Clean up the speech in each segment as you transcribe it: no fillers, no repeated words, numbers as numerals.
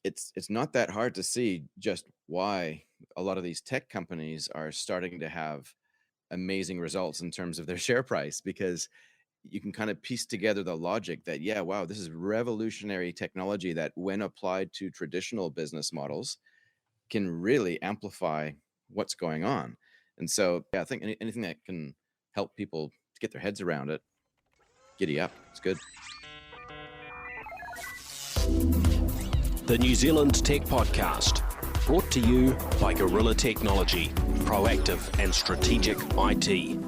it's not that hard to see just why a lot of these tech companies are starting to have amazing results in terms of their share price, because you can kind of piece together the logic that, yeah, wow, this is revolutionary technology that when applied to traditional business models can really amplify what's going on. And so, yeah, I think anything that can help people to get their heads around it, giddy up. It's good. The New Zealand Tech Podcast, brought to you by Gorilla Technology, proactive and strategic IT.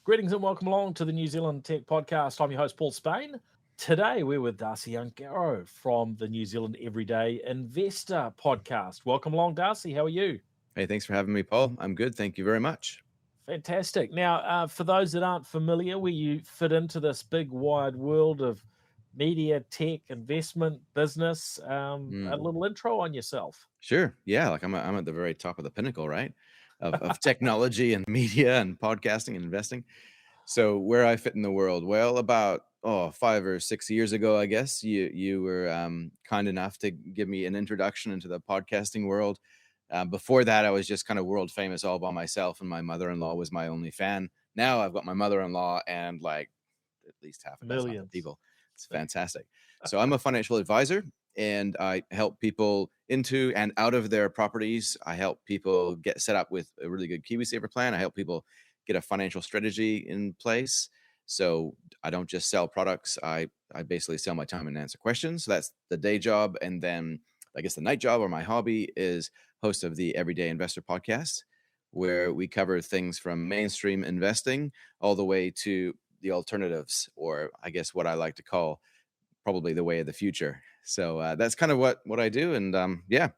Greetings and welcome along to the New Zealand Tech Podcast. I'm your host, Paul Spain. Today, we're with Darcy Ungaro from the New Zealand Everyday Investor Podcast. Welcome along, Darcy. How are you? Hey, thanks for having me, Paul. I'm good. Thank you very much. Fantastic. Now, for those that aren't familiar, where you fit into this big, wide world of media, tech, investment, business, a little intro on yourself. Sure. Yeah. Like I'm at the very top of the pinnacle, right? Of technology and media and podcasting and investing. So where I fit in the world, well, about 5 or 6 years ago, I guess you were kind enough to give me an introduction into the podcasting world. Before that, I was just kind of world famous all by myself, and my mother-in-law was my only fan. Now I've got my mother-in-law and like at least half a dozen other people. It's fantastic. So I'm a financial advisor, and I help people into and out of their properties. I help people get set up with a really good KiwiSaver plan. I help people get a financial strategy in place. So I don't just sell products. I basically sell my time and answer questions. So that's the day job. And then I guess the night job, or my hobby, is host of the Everyday Investor Podcast, where we cover things from mainstream investing all the way to the alternatives, or I guess what I like to call probably the way of the future. So that's kind of what I do. And yeah,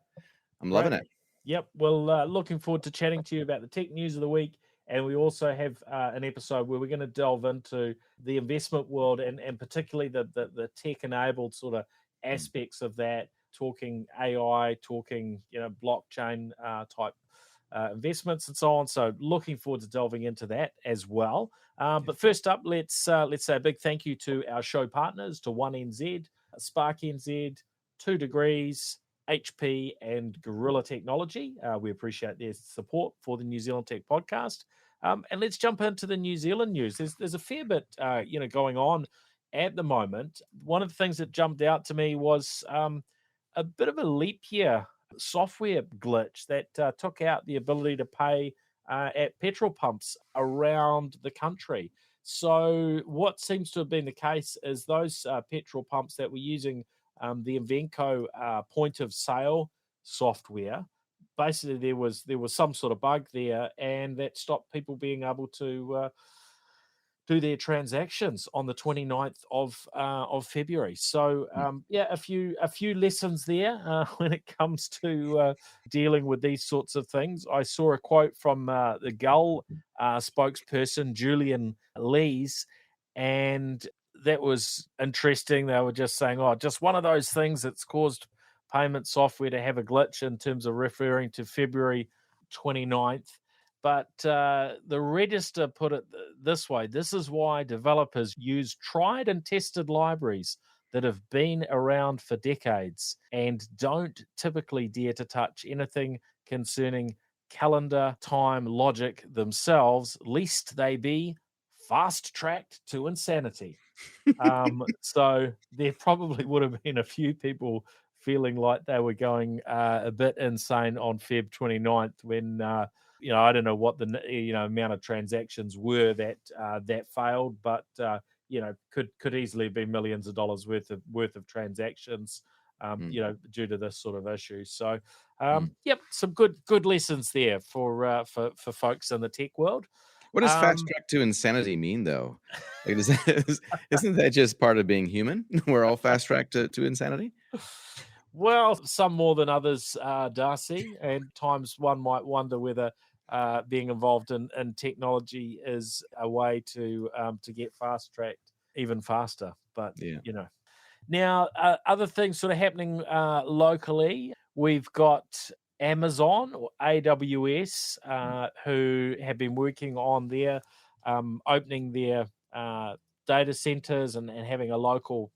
I'm loving it. Yep. Well, looking forward to chatting to you about the tech news of the week. And we also have an episode where we're going to delve into the investment world and particularly the tech-enabled sort of aspects of that, talking AI, talking blockchain type investments and so on. So looking forward to delving into that as well. But first up, let's say a big thank you to our show partners, to 1NZ, Spark NZ, 2 Degrees, HP, and Gorilla Technology. We appreciate their support for the New Zealand Tech Podcast. And let's jump into the New Zealand news. There's a fair bit going on at the moment. One of the things that jumped out to me was a bit of a leap year software glitch that took out the ability to pay at petrol pumps around the country. So what seems to have been the case is those petrol pumps that were using the Invenco point of sale software, basically there was some sort of bug there, and that stopped people being able to do their transactions on the 29th of February. So a few lessons there when it comes to dealing with these sorts of things. I saw a quote from the Gull spokesperson Julian Lees, and that was interesting. They were just saying, just one of those things that's caused payment software to have a glitch, in terms of referring to February 29th. But the Register put it this way: this is why developers use tried and tested libraries that have been around for decades and don't typically dare to touch anything concerning calendar time logic themselves, lest they be fast-tracked to insanity. So there probably would have been a few people feeling like they were going a bit insane on Feb 29th when, I don't know what the amount of transactions were that failed, but could easily be millions of dollars worth of transactions, due to this sort of issue. So, some good lessons there for folks in the tech world. What does fast track to insanity mean, though? Like, isn't that just part of being human? We're all fast tracked to insanity. Well, some more than others, Darcy. And times one might wonder whether being involved in technology is a way to get fast tracked even faster. But now other things sort of happening locally. We've got Amazon, or AWS, who have been working on their opening their data centers and having a local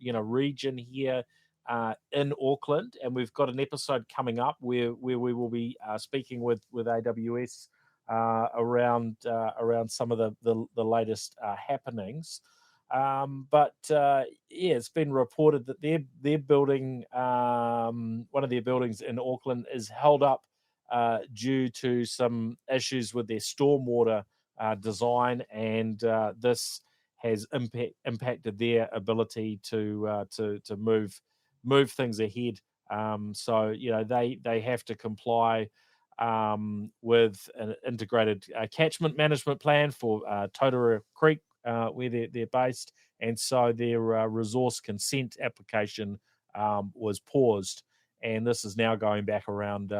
region here in Auckland, and we've got an episode coming up where we will be speaking with AWS around some of the latest happenings. But it's been reported that their building, one of their buildings in Auckland, is held up due to some issues with their stormwater design, and this has impacted their ability to move things ahead. So they have to comply with an integrated catchment management plan for Totara Creek, where they're based, and so their resource consent application was paused, and this is now going back around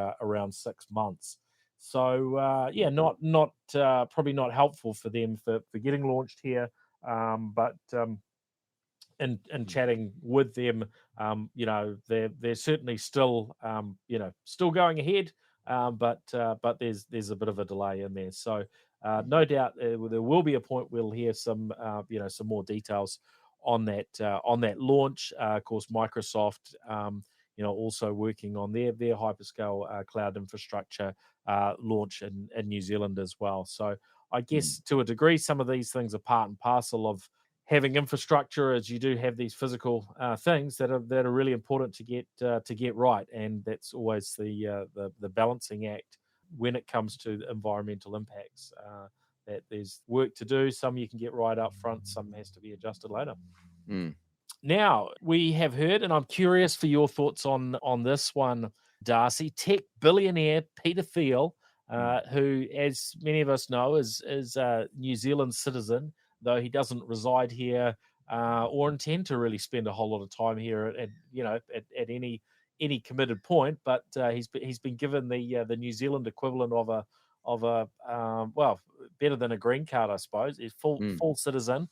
6 months. So not probably not helpful for them for getting launched here, but in chatting with them, they're certainly still still going ahead, but there's a bit of a delay in there. So no doubt there will be a point we'll hear some some more details on that launch. Of course, Microsoft also working on their hyperscale cloud infrastructure launch in New Zealand as well. So I guess to a degree, some of these things are part and parcel of having infrastructure, as you do have these physical things that are really important to get right, and that's always the balancing act when it comes to environmental impacts. That there's work to do. Some you can get right up front. Some has to be adjusted later. Now, we have heard, and I'm curious for your thoughts on this one, Darcy. Tech billionaire Peter Thiel, who, as many of us know, is a New Zealand citizen, though he doesn't reside here or intend to really spend a whole lot of time here at any committed point. But he's been given the New Zealand equivalent of a better than a green card, I suppose. He's full citizen.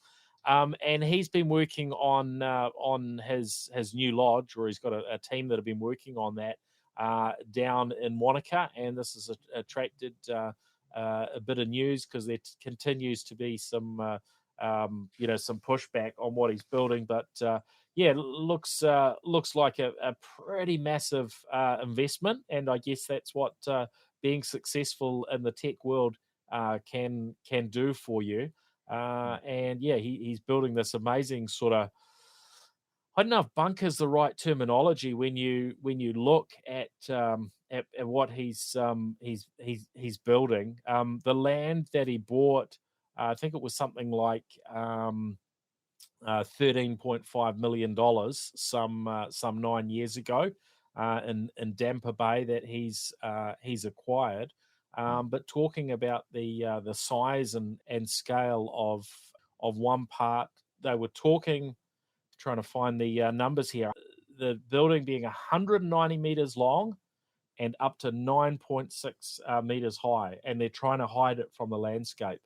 And he's been working on his new lodge, or he's got a team that have been working on that down in Wanaka, and this has attracted a bit of news because there continues to be some pushback on what he's building. But it looks like a pretty massive investment, and I guess that's what being successful in the tech world can do for you. He's building this amazing sort of, I don't know if bunker is the right terminology when you look at what he's building. The land that he bought, I think it was something like $13.5 million some 9 years ago in Dampier Bay that he's acquired. But talking about the size and scale of one part, they were trying to find the numbers here. The building being 190 meters long and up to 9.6 meters high, and they're trying to hide it from the landscape.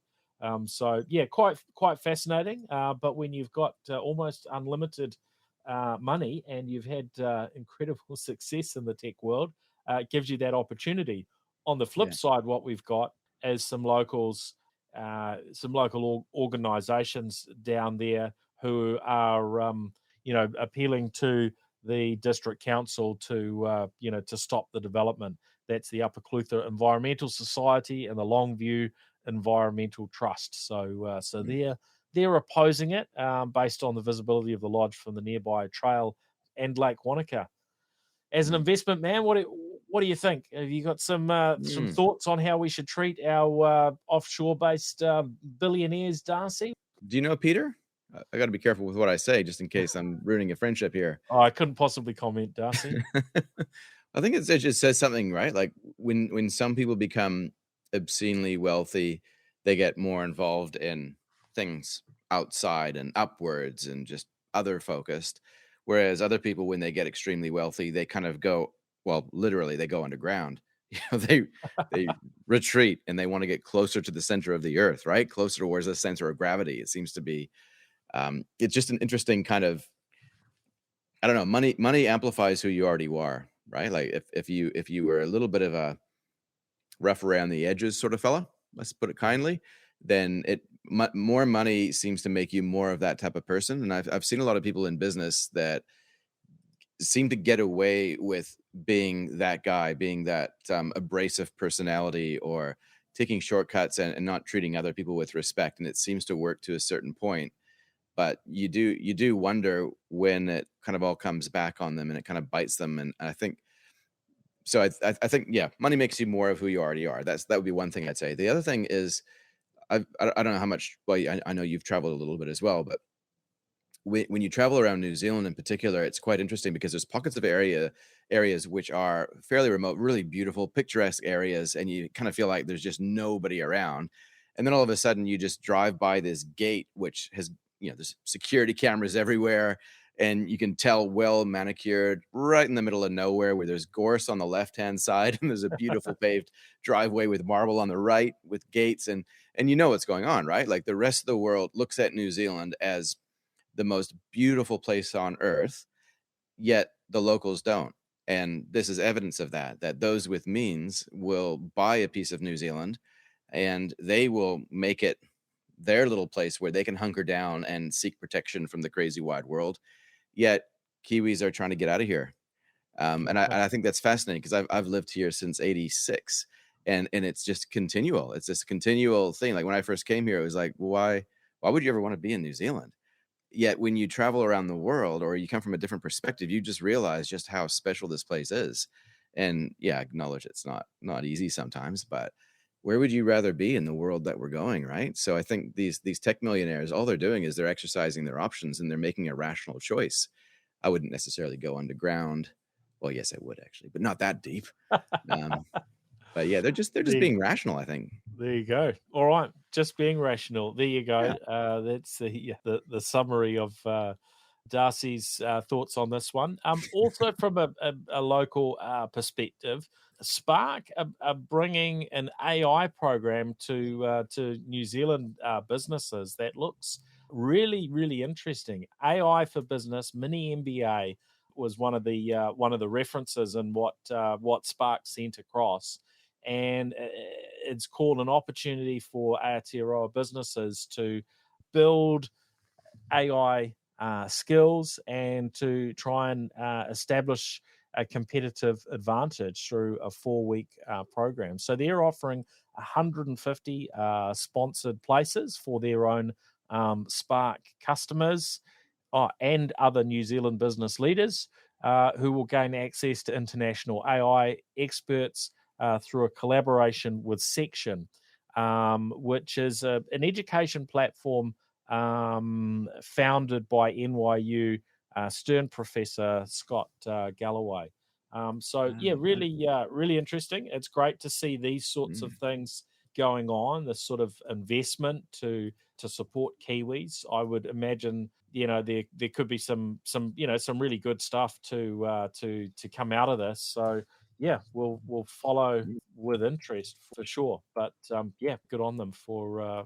Quite fascinating. But when you've got almost unlimited money and you've had incredible success in the tech world, it gives you that opportunity. On the flip side, what we've got is some local organisations down there who are, appealing to the district council to stop the development. That's the Upper Clutha Environmental Society and the Longview Environmental Trust. So they're opposing it based on the visibility of the lodge from the nearby trail and Lake Wanaka. As an investment man, what do you think? Have you got some thoughts on how we should treat our offshore-based billionaires, Darcy? Do you know Peter? I got to be careful with what I say, just in case I'm ruining a friendship here. Oh, I couldn't possibly comment, Darcy. I think it just says something, right? Like when some people become obscenely wealthy, they get more involved in things outside and upwards and just other focused. Whereas other people, when they get extremely wealthy, they kind of go, well, literally, they go underground. They retreat and they want to get closer to the center of the earth, right? Closer to where's the center of gravity. It seems to be. It's just an interesting kind of, I don't know, money amplifies who you already are, right? Like if you were a little bit of a rough around the edges sort of fella, let's put it kindly, then more money seems to make you more of that type of person. And I've seen a lot of people in business that seem to get away with being that guy, being that abrasive personality, or taking shortcuts and not treating other people with respect. And it seems to work to a certain point, but you do wonder when it kind of all comes back on them and it kind of bites them. And I think so. I think, yeah, money makes you more of who you already are. That would be one thing I'd say. The other thing is, I don't know how much. Well, I know you've traveled a little bit as well, but when you travel around New Zealand in particular, it's quite interesting because there's pockets of areas which are fairly remote, really beautiful, picturesque areas, and you kind of feel like there's just nobody around. And then all of a sudden, you just drive by this gate, which has, there's security cameras everywhere, and you can tell well manicured, right in the middle of nowhere, where there's gorse on the left hand side, and there's a beautiful paved driveway with marble on the right, with gates, and you know what's going on, right? Like the rest of the world looks at New Zealand as the most beautiful place on earth, yet the locals don't. And this is evidence of that those with means will buy a piece of New Zealand and they will make it their little place where they can hunker down and seek protection from the crazy wide world. Yet Kiwis are trying to get out of here. And I think that's fascinating because I've lived here since '86, and it's just continual. It's this continual thing. Like when I first came here, it was like, why would you ever want to be in New Zealand? Yet when you travel around the world or you come from a different perspective, you just realize just how special this place is. And yeah, acknowledge it's not easy sometimes, but where would you rather be in the world that we're going, right? So I think these tech millionaires, all they're doing is they're exercising their options and they're making a rational choice. I wouldn't necessarily go underground. Well, yes, I would actually, but not that deep. Um, but yeah, they're just being rational, I think. There you go. All right, just being rational. There you go. Yeah. That's the summary of Darcy's thoughts on this one. Also, from a local perspective, Spark are bringing an AI program to New Zealand businesses that looks really, really interesting. AI for Business Mini MBA was one of the references in what Spark sent across, and it's called an opportunity for Aotearoa businesses to build AI skills and to try and establish a competitive advantage through a 4-week program. So they're offering 150 sponsored places for their own Spark customers and other New Zealand business leaders who will gain access to international AI experts through a collaboration with Section, which is an education platform founded by NYU Stern professor Scott Galloway. So yeah, really interesting. It's great to see these sorts of things going on. This sort of investment to support Kiwis. I would imagine there could be some really good stuff to come out of this. So yeah, we'll follow with interest for sure. But yeah, good on them for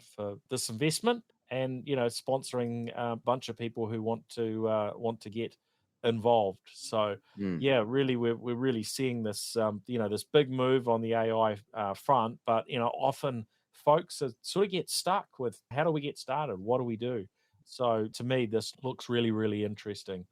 this investment and sponsoring a bunch of people who want to get involved. So yeah, really we're really seeing this this big move on the AI front. But often folks sort of get stuck with how do we get started? What do we do? So to me, this looks really, really interesting.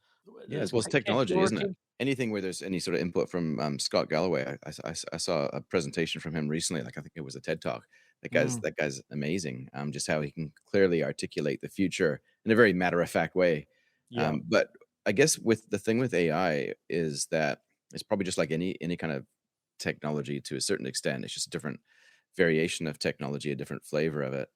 Yeah, as well as technology, isn't it? Anything where there's any sort of input from Scott Galloway. I saw a presentation from him recently. Like I think it was a TED Talk. That guy's amazing. Just how he can clearly articulate the future in a very matter of fact way. Yeah. But I guess with the thing with AI is that it's probably just like any kind of technology to a certain extent. It's just a different variation of technology, a different flavor of it.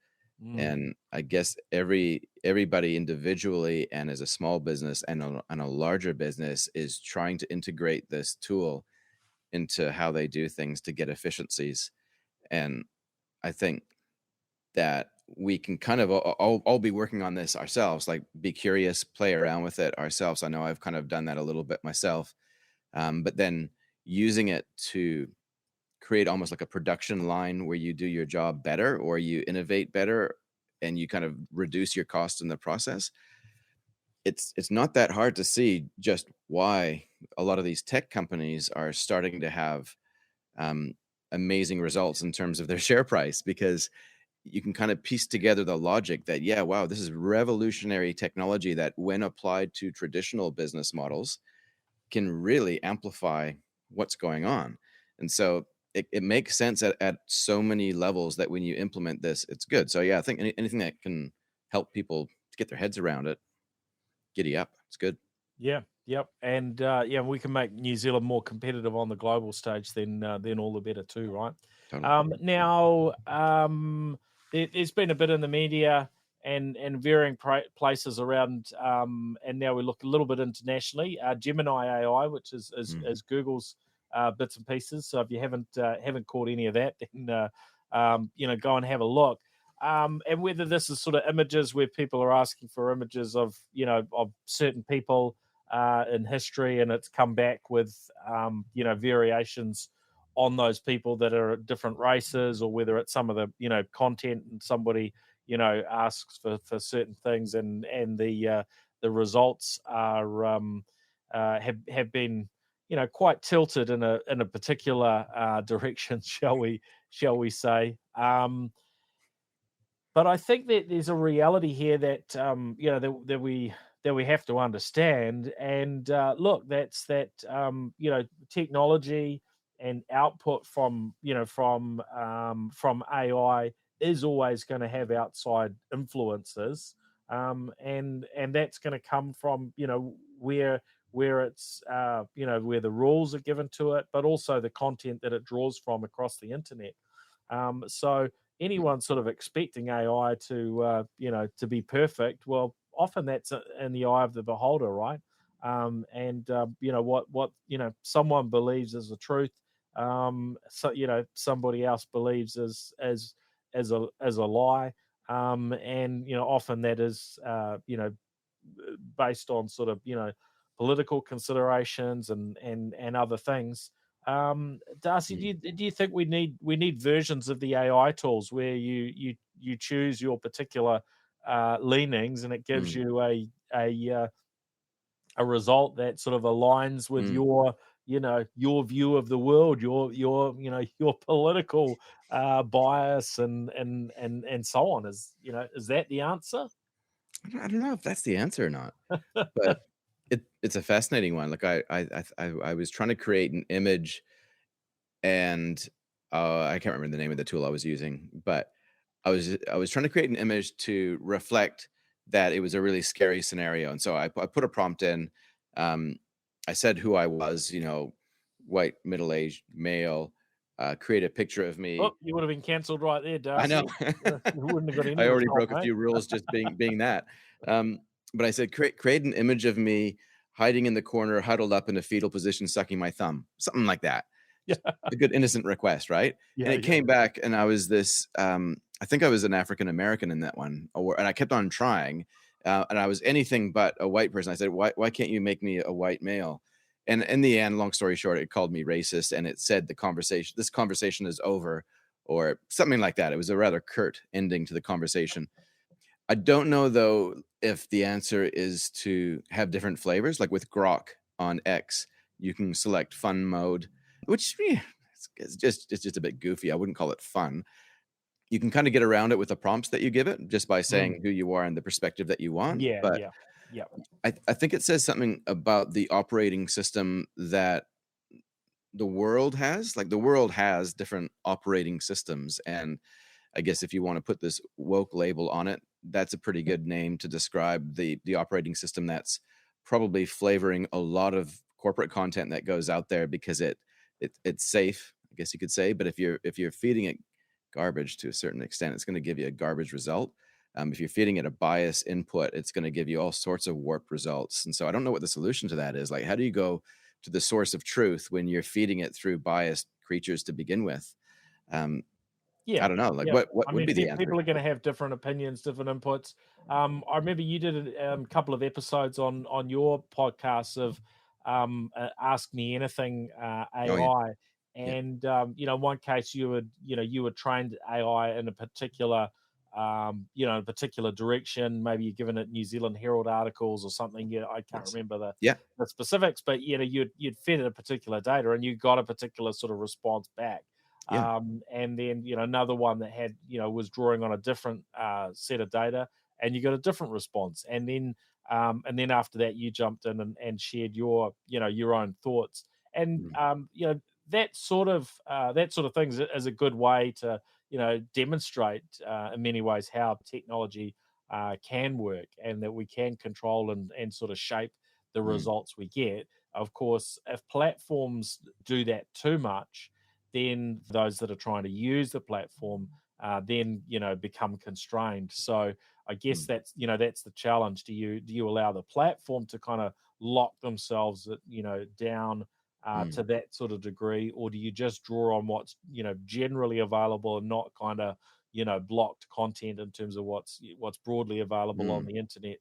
And I guess everybody individually and as a small business and a larger business is trying to integrate this tool into how they do things to get efficiencies. And I think that we can kind of all be working on this ourselves, like be curious, play around with it ourselves. I know I've kind of done that a little bit myself, but then using it to create almost like a production line where you do your job better or you innovate better and you kind of reduce your costs in the process. It's not that hard to see just why a lot of these tech companies are starting to have amazing results in terms of their share price, because you can kind of piece together the logic that, yeah, wow, this is revolutionary technology that when applied to traditional business models can really amplify what's going on. And so it makes sense at so many levels that when you implement this, it's good. So yeah, I think anything that can help people to get their heads around it, giddy up. It's good. Yeah, yep, and yeah, we can make New Zealand more competitive on the global stage. Then all the better too, right? Totally. Now, there's been a bit in the media and varying places around, and now we look a little bit internationally. Gemini AI, which is Google's bits and pieces. So if you haven't caught any of that, then go and have a look. And whether this is sort of images where people are asking for images of of certain people in history, and it's come back with variations on those people that are different races, or whether it's some of the content and somebody asks for certain things, and the results are have been quite tilted in a particular direction, shall we say. But I think that there's a reality here that that we have to understand. And look, that's that technology and output from from AI is always going to have outside influences, and that's going to come from where it's where the rules are given to it, but also the content that it draws from across the internet. So anyone sort of expecting AI to to be perfect, well, often that's in the eye of the beholder, right? And what someone believes is the truth, so somebody else believes as a lie, and often that is based on sort of political considerations and other things. Darcy, Mm. do you think we need versions of the AI tools where you choose your particular leanings, and it gives Mm. you a result that sort of aligns with Mm. your view of the world, your political bias and so on? Is that the answer? I don't know if that's the answer or not, but it's a fascinating one. Like I was trying to create an image, and I can't remember the name of the tool I was using, but I was trying to create an image to reflect that it was a really scary scenario, and so I put a prompt in. Um, I said who I was, white middle aged male. Create a picture of Oh, me. you would have been cancelled right there, I know. Darcy. You wouldn't have got any I already result, broke a mate. few rules just being that. Um, but I said create an image of me hiding in the corner, huddled up in a fetal position, sucking my thumb, something like that. Just Yeah, a good innocent request, right? And yeah, it yeah. came back, and I was this. I think I was an African American in that one, and I kept on trying, and I was anything but a white person. I said, why can't you make me a white male? And in the end, long story short, it called me racist, and it said this conversation is over, or something like that. It was a rather curt ending to the conversation. I don't know though if the answer is to have different flavors, like with Grok on X, you can select fun mode, which it's just a bit goofy. I wouldn't call it fun. You can kind of get around it with the prompts that you give it just by Mm. saying who you are and the perspective that you want. Yeah, But yeah, yeah. I think it says something about the operating system that the world has. Like the world has different operating systems, and I guess if you want to put this woke label on it, that's a pretty good name to describe the operating system that's probably flavoring a lot of corporate content that goes out there because it's safe, I guess you could say. But if you're feeding it garbage to a certain extent, it's going to give you a garbage result. If you're feeding it a bias input, it's going to give you all sorts of warped results. And so I don't know what the solution to that is. Like, how do you go to the source of truth when you're feeding it through biased creatures to begin with? Um, I Yeah, don't know. Like, yeah. what I would mean, be the answer? people are going to have different opinions, different inputs. I remember you did a couple of episodes on your podcast of Ask Me Anything Oh yeah, AI, yeah, and in one case you were trained AI in a particular in a particular direction. Maybe you're given it New Zealand Herald articles or something. Yeah, I can't yes, remember yeah, the specifics, but you'd fed it a particular data, and you got a particular sort of response back. yeah, And then another one that had was drawing on a different set of data, and you got a different response. And then And then after that, you jumped in and shared your own thoughts. And mm, that sort of thing is a good way to demonstrate in many ways how technology can work, and that we can control and sort of shape the mm, results we get. Of course, if platforms do that too much, then those that are trying to use the platform then become constrained. So I guess mm, that's the challenge. Do you allow the platform to kind of lock themselves down to mm, that sort of degree, or do you just draw on what's generally available and not kind of blocked content in terms of what's broadly available on mm. the internet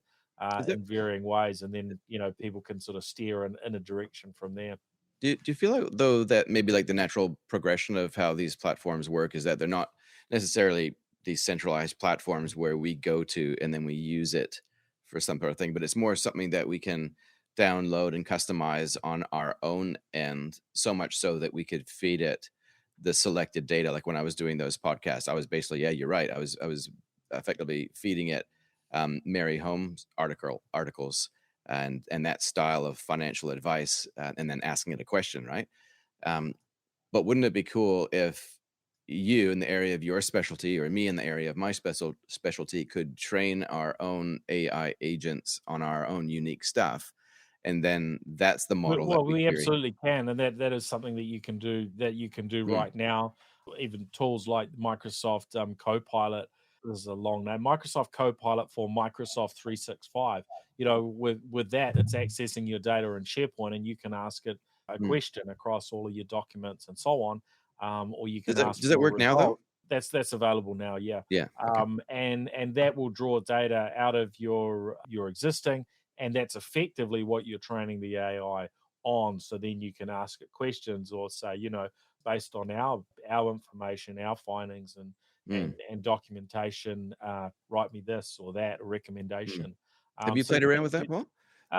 Is that in varying ways, and then people can sort of steer in a direction from there. do you feel like though that maybe like the natural progression of how these platforms work is that they're not necessarily these centralized platforms where we go to and then we use it for some sort of thing, but it's more something that we can download and customize on our own end, so much so that we could feed it the selected data. Like when I was doing those podcasts, I was basically, yeah, you're right. I was effectively feeding it Mary Holmes articles and that style of financial advice, and then asking it a question, right? Um, but wouldn't it be cool if you, in the area of your specialty, or me in the area of my specialty, could train our own AI agents on our own unique stuff, and then that's the model that Well, we we carry? absolutely can, and that is something that you can do. That you can do Mm, right now. Even tools like Microsoft Copilot. This is a long name. Microsoft Copilot for Microsoft 365. With that, it's accessing your data in SharePoint, and you can ask it a mm. question across all of your documents and so on, or you Does can that ask does that for a work now though? result. That's available now, yeah. Yeah. Okay. And that will draw data out of your existing, and that's effectively what you're training the AI on. So then you can ask it questions, or say, based on our information, our findings, and Mm, documentation, write me this or that mm. recommendation. Have you So played around with that, Paul?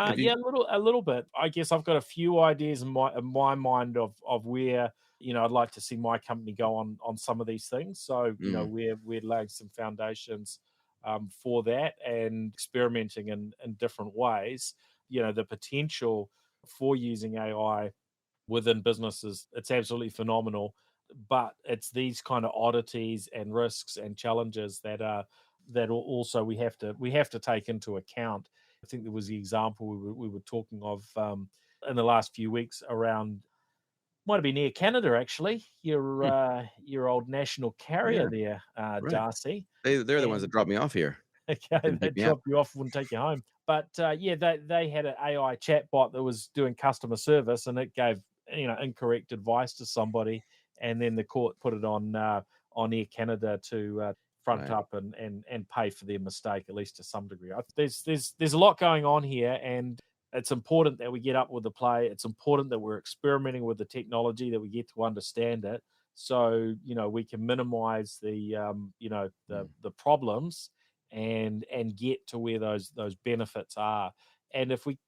Have you? yeah, a little bit. I guess I've got a few ideas in my mind of where I'd like to see my company go on some of these things. So Mm, we're laying some foundations for that, and experimenting in different ways. The potential for using AI within businesses, it's absolutely phenomenal. But it's these kind of oddities and risks and challenges that we have to take into account. I think there was the example we were talking of in the last few weeks around, might be near Canada actually, hmm, your old national carrier yeah. there, Right. Darcy. They're the ones that And dropped me off here. okay, Didn't they pick me up. drop you off, wouldn't take you home. But yeah, they had an AI chatbot that was doing customer service, and it gave incorrect advice to somebody, and then the court put it on Air Canada to front Right. up and pay for their mistake, at least to some degree. There's a lot going on here, and it's important that we get up with the play. It's important that we're experimenting with the technology, that we get to understand it, so we can minimize Mm, the problems and get to where those benefits are. And if we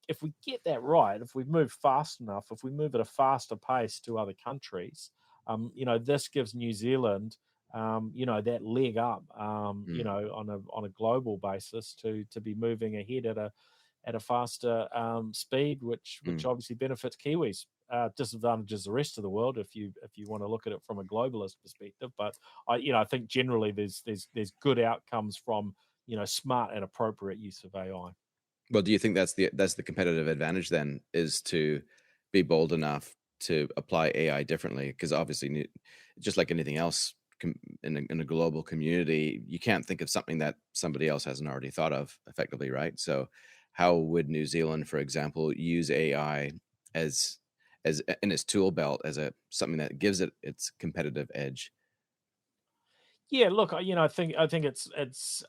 get that right, if we move fast enough, if we move at a faster pace to other countries, this gives New Zealand that leg up, mm, on a global basis to be moving ahead at a faster speed, which mm. obviously benefits Kiwis. Disadvantages the rest of the world if you want to look at it from a globalist perspective. But I think generally there's good outcomes from smart and appropriate use of AI. Well, do you think that's the competitive advantage then, is to be bold enough to apply AI differently? Because obviously, just like anything else in a global community, you can't think of something that somebody else hasn't already thought of effectively, right? So, how would New Zealand, for example, use AI as in its tool belt as a something that gives it its competitive edge? Yeah, look, I think it's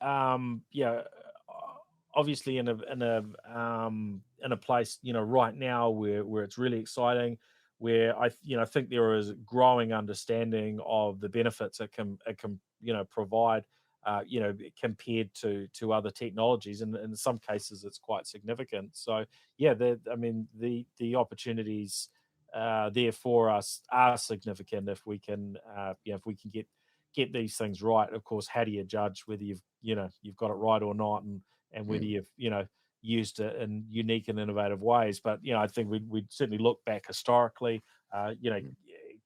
obviously in a place right now where it's really exciting, where I think there is growing understanding of the benefits it can provide, compared to other technologies, and in some cases it's quite significant. So yeah, the opportunities there for us are significant if we can get these things right. Of course, how do you judge whether you've got it right or not, and whether Mm, you've used in unique and innovative ways. But I think we'd certainly look back historically. Mm.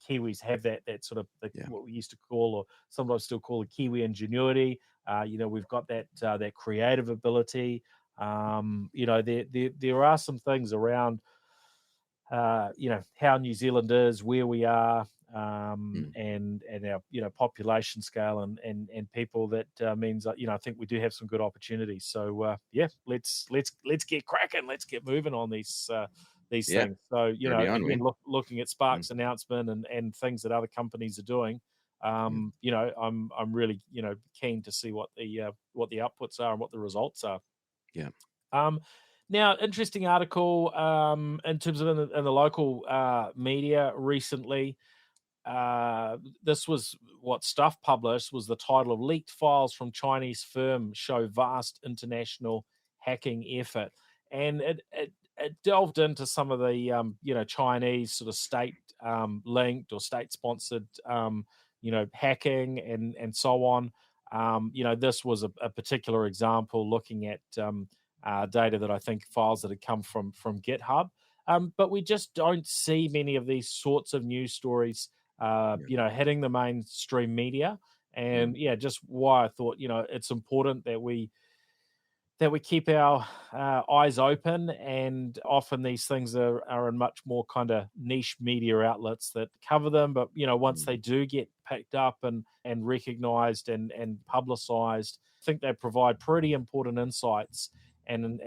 Kiwis have that sort of Yeah. what we used to call, or sometimes still call, the Kiwi ingenuity. We've got that creative ability. There are some things around how New Zealand is, where we are, Mm. and our population scale and people, that means that I think we do have some good opportunities. So let's get cracking, let's get moving on these Yeah. things. So Already on, again, Wayne. looking at Mm. Spark's announcement and things that other companies are doing. Yeah. I'm really keen to see what the outputs are and what the results are. Yeah. Um, Now, interesting article in terms of in the local media recently. This was what Stuff published, was the title of "Leaked Files from Chinese Firm Show Vast International Hacking Effort," and it delved into some of the Chinese sort of state linked or state sponsored hacking and so on. This was a particular example looking at data that I think, files that had come from GitHub. But we just don't see many of these sorts of news stories Yeah. hitting the mainstream media. Mm. And yeah, just why I thought, it's important that we keep our eyes open. And often these things are in much more kind of niche media outlets that cover them. But once Mm. they do get picked up and recognized and publicized, I think they provide pretty important insights, and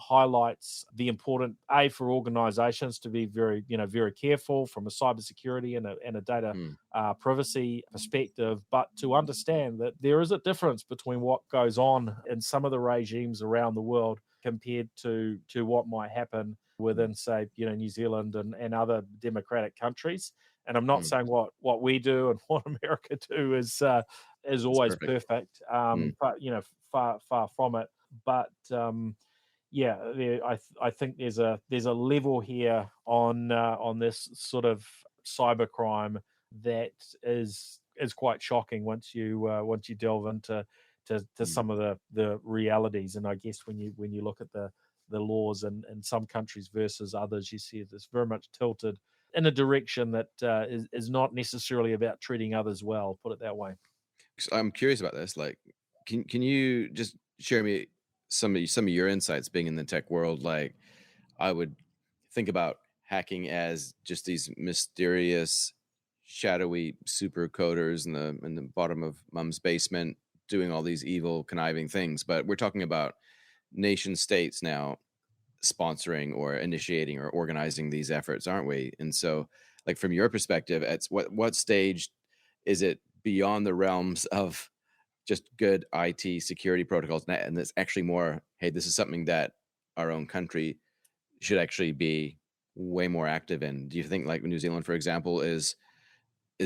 highlights the important, for organizations to be very careful from a cybersecurity and a data Mm. privacy perspective, but to understand that there is a difference between what goes on in some of the regimes around the world compared to what might happen Mm. within, say, New Zealand and other democratic countries. And I'm not Mm. saying what we do and what America do is That's always perfect. perfect, Mm. but far from it. But I think there's a level here on this sort of cybercrime that is quite shocking once you delve into to Mm. some of the realities. And I guess when you look at the laws in some countries versus others, you see this very much tilted in a direction that is not necessarily about treating others well. Put it that way. So I'm curious about this. Like, can you just share me some of your insights being in the tech world? Like, I would think about hacking as just these mysterious, shadowy super coders in the bottom of mom's basement doing all these evil, conniving things. But we're talking about nation states now sponsoring or initiating or organizing these efforts, aren't we? And so, like, from your perspective, at what stage is it beyond the realms of just good IT security protocols, and it's actually more, hey, this is something that our own country should actually be way more active in? Do you think, like, New Zealand, for example, is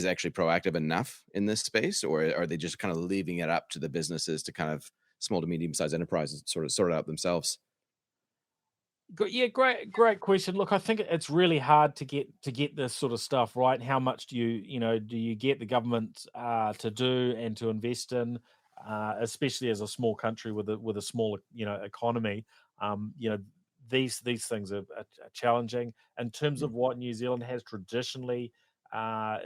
actually proactive enough in this space, or are they just kind of leaving it up to the businesses to kind of small to medium sized enterprises sort of sort it out themselves? Yeah, great question. Look, I think it's really hard to get this sort of stuff right. How much do you get the government to do and to invest in, especially as a small country with a small economy. Um, you know, these things are challenging in terms Mm. of what New Zealand has traditionally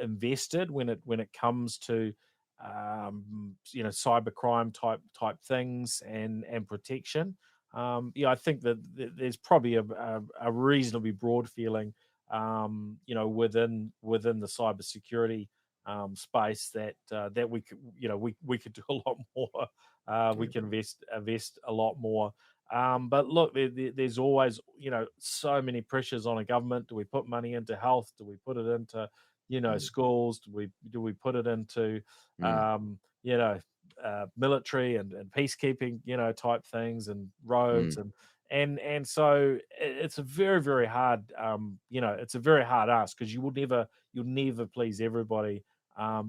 invested when it comes to cybercrime type things and protection. I think that there's probably a reasonably broad feeling, within the cybersecurity space that we could do a lot more. We Yeah. can invest a lot more. But look, there's always so many pressures on a government. Do we put money into health? Do we put it into Mm. schools? Do we put it into Mm. um, you know military and peacekeeping, type things, and roads, Mm. and so it's a very, very hard, it's a very hard ask, because you'll never please everybody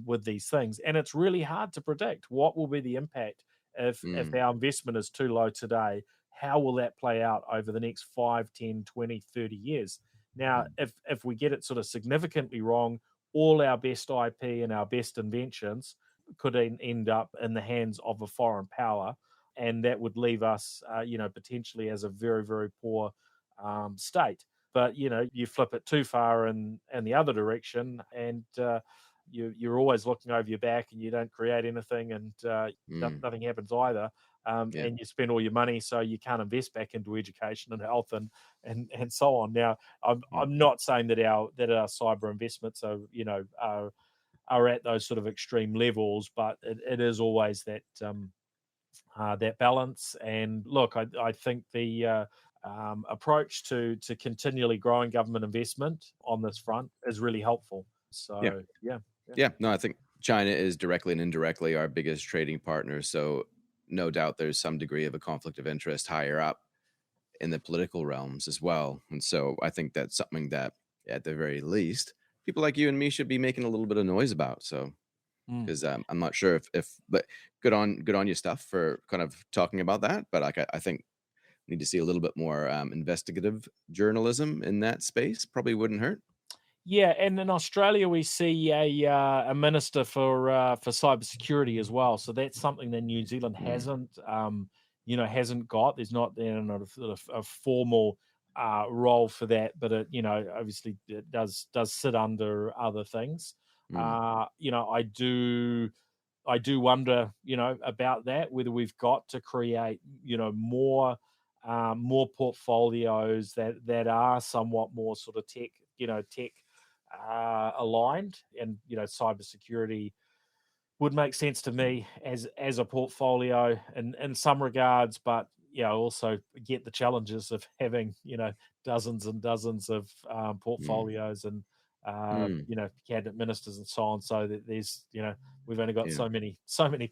with these things, and it's really hard to predict what will be the impact if Mm. our investment is too low today. How will that play out over the next 5, 10, 20, 30 years? Now, Mm. if we get it sort of significantly wrong, all our best IP and our best inventions could end up in the hands of a foreign power. and that would leave us, potentially as a very, very poor state. But you flip it too far in the other direction, and you're always looking over your back, and you don't create anything, and Mm, nothing happens either. yeah. And you spend all your money, so you can't invest back into education and health and so on. Now, Mm, I'm not saying that our cyber investments are at those sort of extreme levels, but it is always that balance. And look, I think the approach to continually growing government investment on this front is really helpful. yeah. So yeah. Yeah. No, I think China is directly and indirectly our biggest trading partner. So no doubt there's some degree of a conflict of interest higher up in the political realms as well. And so I think that's something that, at the very least, people like you and me should be making a little bit of noise about. So, Mm. because I'm not sure but good on you stuff for kind of talking about that. But like, I think we need to see a little bit more investigative journalism in that space. Probably wouldn't hurt. Yeah, and in Australia we see a minister for cybersecurity as well. So that's something that New Zealand Mm, hasn't got. There's not not a, sort of a formal role for that, but obviously it does sit under other things. mm, I do wonder, about that, whether we've got to create, more portfolios that are somewhat more sort of tech aligned, and cybersecurity would make sense to mm, me as a portfolio in some regards, but also get the challenges of having dozens and dozens of mm, portfolios and mm, cabinet ministers and so on. So that there's we've only got yeah. so many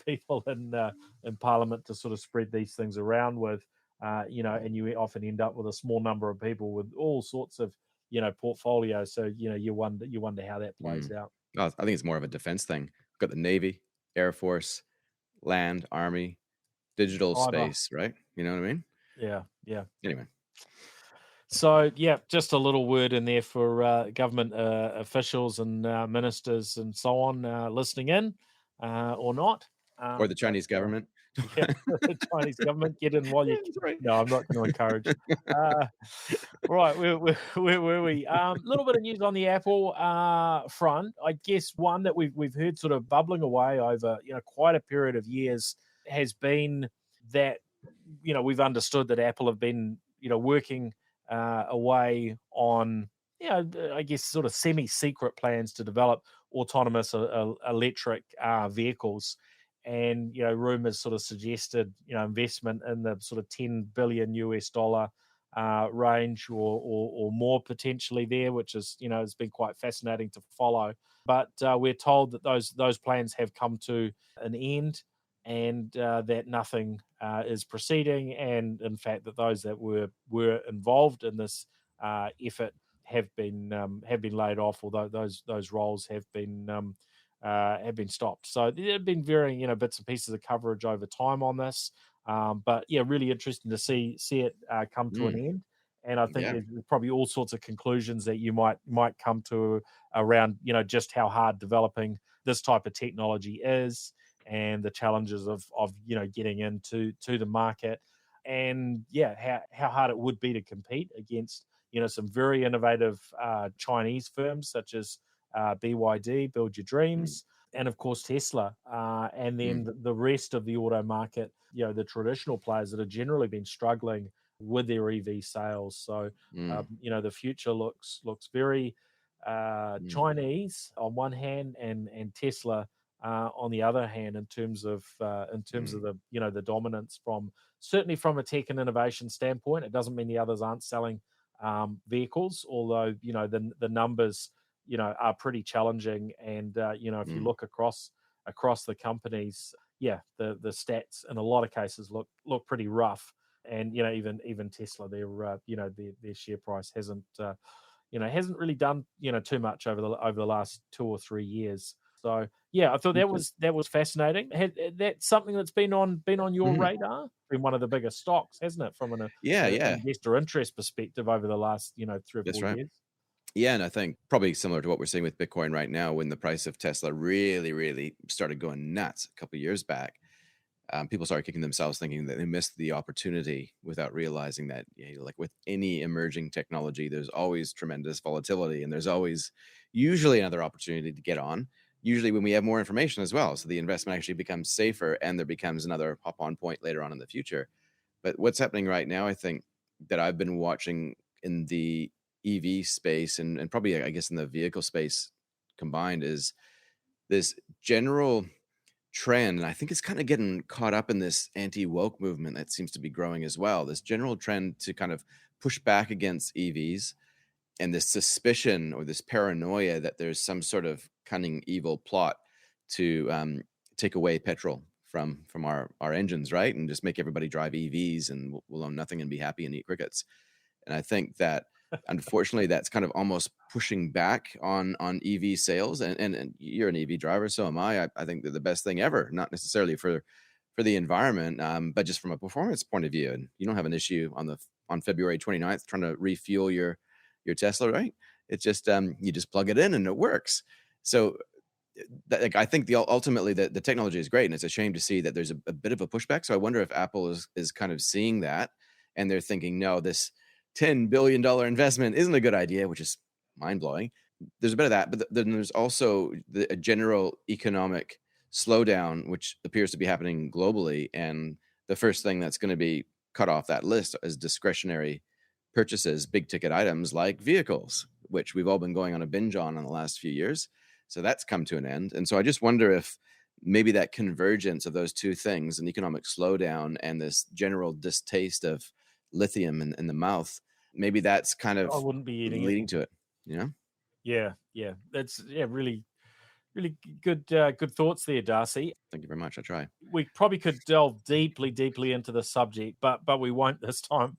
people in Parliament to sort of spread these things around with, and you often end up with a small number of people with all sorts of portfolios. So you wonder how that plays Mm. out. Oh, I think it's more of a defense thing. Got the Navy, Air Force, land, Army, digital Fiber, space, right? You know what I mean? yeah, yeah. Anyway. So yeah, just a little word in there for government officials and ministers and so on listening in, or not. Or the But Chinese government. yeah, the Chinese government, get in while you Yeah, can. that's right. No, I'm not going to encourage. Uh, right, where were we? A little bit of news on the Apple front. I guess one that we've heard sort of bubbling away over quite a period of years has been that we've understood that Apple have been working away on I guess sort of semi-secret plans to develop autonomous electric vehicles, and rumors sort of suggested investment in the sort of $10 billion range, or more potentially there, which is has been quite fascinating to follow. But we're told that those plans have come to an end, and that nothing is proceeding, and in fact that those that were involved in this effort have been laid off, although those roles have been stopped. So there have been varying bits and pieces of coverage over time on this, but yeah, really interesting to see it come to an Mm, end. And I think yeah. there's probably all sorts of conclusions that you might come to around just how hard developing this type of technology is, and the challenges of getting into the market, and yeah, how hard it would be to compete against some very innovative Chinese firms such as BYD, Build Your Mm, Dreams, and of course Tesla, and then mm, the rest of the auto market, the traditional players that have generally been struggling with their EV sales. So mm, the future looks very mm, Chinese on one hand, and Tesla on the other hand, in terms of mm, the the dominance, certainly from a tech and innovation standpoint. It doesn't mean the others aren't selling vehicles, although the numbers are pretty challenging. And if you mm, look across the companies, yeah, the stats in a lot of cases look pretty rough. And even Tesla, their share price hasn't really done too much over the last 2 or 3 years. So yeah, I thought okay. that was fascinating. That's something that's been on your Mhm. radar. Been one of the biggest stocks, hasn't it, from Yeah, an yeah. investor interest perspective over the last 3 or 4 That's right. years. Yeah, and I think probably similar to what we're seeing with Bitcoin right now, when the price of Tesla really, really started going nuts a couple of years back. people started kicking themselves, thinking that they missed the opportunity without realizing that, like with any emerging technology, there's always tremendous volatility, and there's always usually another opportunity to get on. Usually when we have more information as well, so the investment actually becomes safer, and there becomes another hop-on point later on in the future. But what's happening right now, I think, that I've been watching in the EV space and probably, I guess, in the vehicle space combined, is this general trend, and I think it's kind of getting caught up in this anti-woke movement that seems to be growing as well. This general trend to kind of push back against EVs, and this suspicion or this paranoia that there's some sort of cunning evil plot to take away petrol from our engines, right? And just make everybody drive EVs, and we'll own nothing and be happy and eat crickets. And I think that unfortunately that's kind of almost pushing back on EV sales. And you're an EV driver, so am I think they're the best thing ever, not necessarily for the environment, but just from a performance point of view. And you don't have an issue on February 29th trying to refuel your Tesla, right? It's just you just plug it in and it works. So like, I think ultimately the technology is great, and it's a shame to see that there's a bit of a pushback. So I wonder if Apple is kind of seeing that, and they're thinking, no, this $10 billion investment isn't a good idea, which is mind blowing. There's a bit of that, but then there's also a general economic slowdown, which appears to be happening globally. And the first thing that's going to be cut off that list is discretionary purchases, big ticket items like vehicles, which we've all been going on a binge on in the last few years. So that's come to an end. And so I just wonder if maybe that convergence of those two things, an economic slowdown and this general distaste of lithium in the mouth, maybe that's kind I of wouldn't be eating it. leading to it, you know? Yeah. That's really good good thoughts there, Darcy. Thank you very much. I try. We probably could delve deeply into the subject, but we won't this time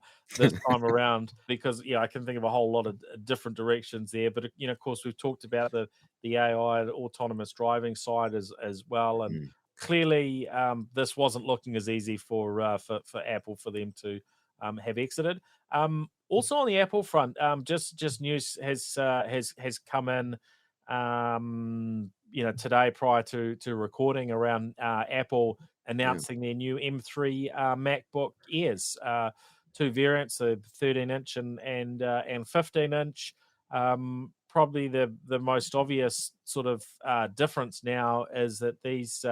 around, because I can think of a whole lot of different directions there. But of course, we've talked about the AI, the autonomous driving side as well, and clearly this wasn't looking as easy for Apple for them to have exited. Also on the Apple front, just news has come in today prior to recording around Apple announcing their new M3 MacBook Airs, two variants, the 13-inch and 15-inch. Probably the most obvious sort of difference now is that these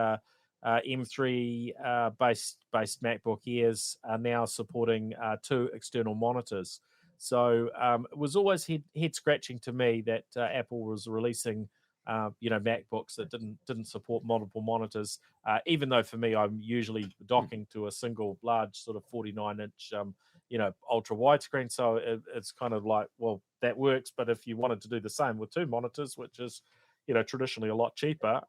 M3 based MacBook Airs are now supporting two external monitors. So it was always head scratching to me that Apple was releasing MacBooks that didn't support multiple monitors. Even though for me, I'm usually docking to a single large sort of 49-inch ultra widescreen. So it's kind of like, well, that works. But if you wanted to do the same with two monitors, which is traditionally a lot cheaper,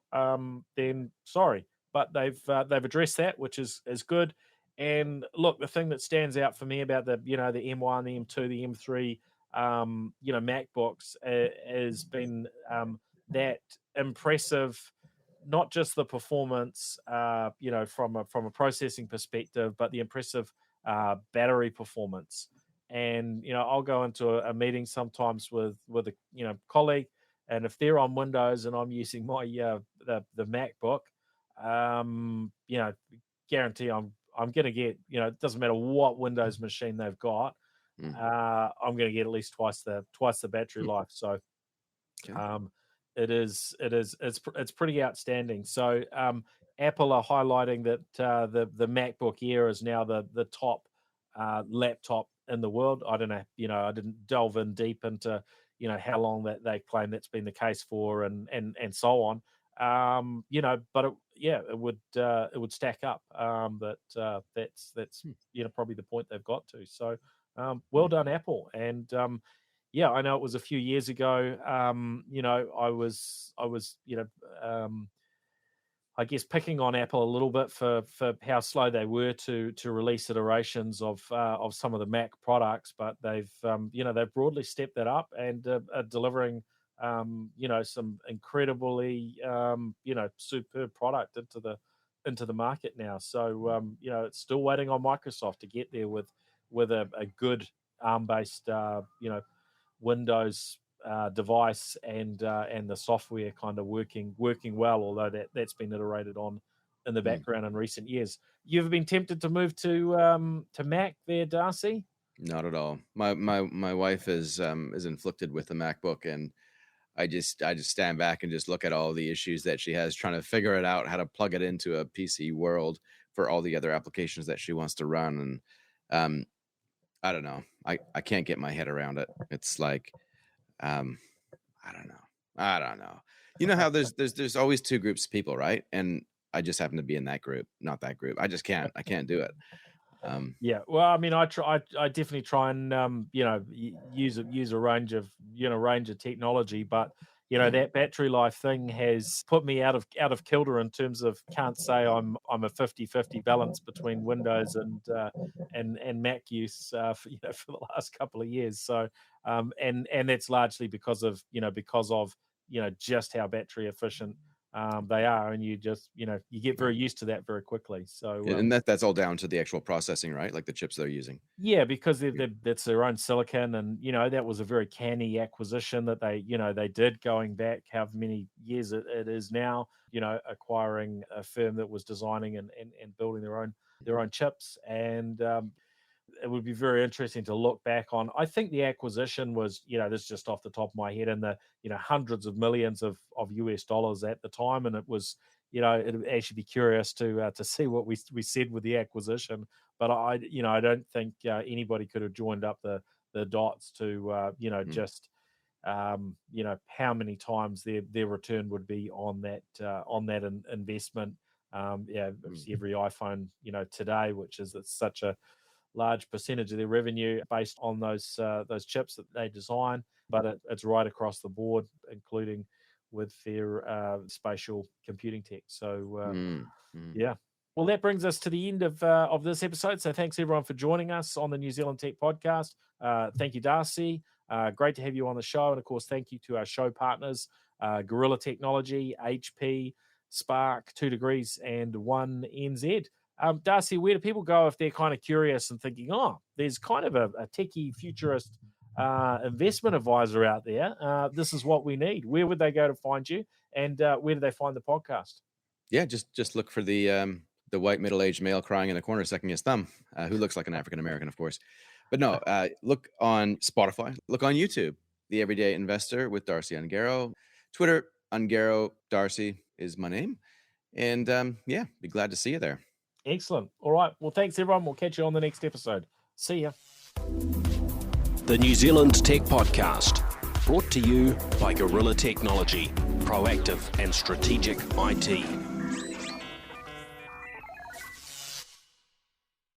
then sorry. But they've addressed that, which is good. And look, the thing that stands out for me about the the M1, the M2, the M3, MacBooks has been that impressive, not just the performance, from a processing perspective, but the impressive battery performance. And I'll go into a meeting sometimes with a colleague, and if they're on Windows and I'm using my the MacBook, guarantee I'm going to get, it doesn't matter what Windows machine they've got, I'm going to get at least twice the battery life. So, it's pretty outstanding. So, Apple are highlighting that the MacBook Air is now the top laptop in the world. I don't know, I didn't delve in deep into how long that they claim that's been the case for, and so on. But it would stack up. That's probably the point they've got to. So well done, Apple. And I know it was a few years ago. I was I guess picking on Apple a little bit for how slow they were to release iterations of some of the Mac products, but they've broadly stepped that up and are delivering some incredibly superb product into the market now. So it's still waiting on Microsoft to get there with a good ARM based Windows device and the software kind of working well, although that's been iterated on in the background in recent years. You ever been tempted to move to Mac there, Darcy? Not at all. My wife is inflicted with the MacBook, and I just stand back and just look at all the issues that she has, trying to figure it out, how to plug it into a PC world for all the other applications that she wants to run. And I don't know. I can't get my head around it. It's like, I don't know. You know how there's always two groups of people, right? And I just happen to be in that group, not that group. I can't do it. Yeah, well, I mean, I definitely try and use a range of technology, but that battery life thing has put me out of kilter in terms of, can't say I'm a 50-50 balance between Windows and Mac use for the last couple of years. So and that's largely because of just how battery efficient they are, and you get very used to that very quickly. So and that's all down to the actual processing, right? Like the chips they're using. Yeah, because that's their own silicon, and that was a very canny acquisition that they did, going back however many years it is now. Acquiring a firm that was designing and building their own chips, and it would be very interesting to look back on. I think the acquisition was, this is just off the top of my head, in the hundreds of millions of US dollars at the time, and it was, it'd actually be curious to see what we said with the acquisition. But I don't think anybody could have joined up the dots to just how many times their return would be on that investment. Every iPhone today, which is such a large percentage of their revenue based on those chips that they design, but it's right across the board, including with their spatial computing tech. So yeah. Well, that brings us to the end of this episode. So thanks everyone for joining us on the New Zealand Tech Podcast. Thank you, Darcy. Great to have you on the show. And of course, thank you to our show partners, Gorilla Technology, HP, Spark, 2 Degrees, and 1NZ. Darcy, where do people go if they're kind of curious and thinking, there's kind of a techie futurist investment advisor out there. This is what we need. Where would they go to find you? And where do they find the podcast? Yeah, just look for the white middle-aged male crying in the corner, sucking his thumb, who looks like an African-American, of course. But no, look on Spotify, look on YouTube, The Everyday Investor with Darcy Ungaro. Twitter, Ungaro Darcy is my name. And be glad to see you there. Excellent. All right. Well, thanks, everyone. We'll catch you on the next episode. See ya. The New Zealand Tech Podcast, brought to you by Gorilla Technology, proactive and strategic IT.